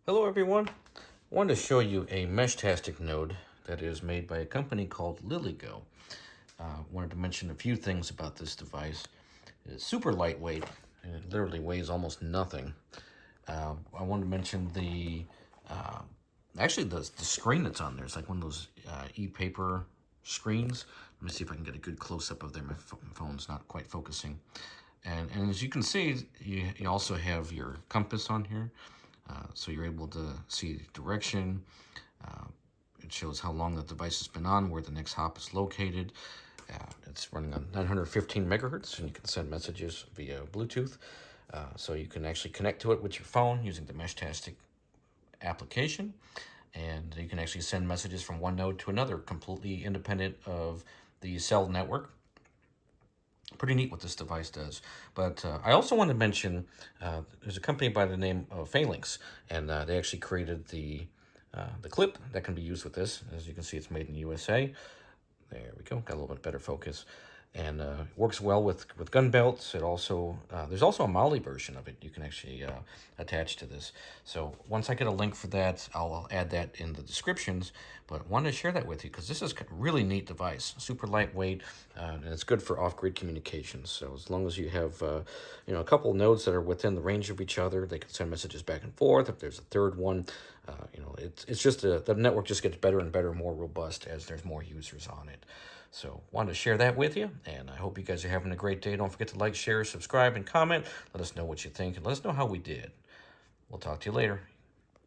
Hello everyone. I wanted to show you a Meshtastic node that is made by a company called LilyGo. Wanted to mention a few things about this device. It's super lightweight, and it literally weighs almost nothing. I wanted to mention actually the screen that's on there. It's like one of those e-paper screens. Let me see if I can get a good close-up of there. My phone's not quite focusing. And as you can see, you also have your compass on here. So you're able to see direction. Uh, it shows how long the device has been on, where the next hop is located. It's running on 915 megahertz, and you can send messages via Bluetooth. So you can actually connect to it with your phone using the Meshtastic application, and you can actually send messages from one node to another, completely independent of the cell network. Pretty neat what this device does. But I also want to mention there's a company by the name of Phalanx, and they actually created the clip that can be used with this. As you can see, it's made in the USA. There we go. Got a little bit better focus. And works well with gun belts. It also there's also a Molly version of it you can actually attach to this. So once I get a link for that, I'll add that in the descriptions. But wanted to share that with you because this is a really neat device, super lightweight, and it's good for off-grid communications. So as long as you have a couple of nodes that are within the range of each other, they can send messages back and forth. If there's a third one, it's just the network just gets better and better, more robust as there's more users on it. So wanted to share that with you, and I hope you guys are having a great day. Don't forget to like, share, subscribe, and comment. Let us know what you think, and let us know how we did. We'll talk to you later.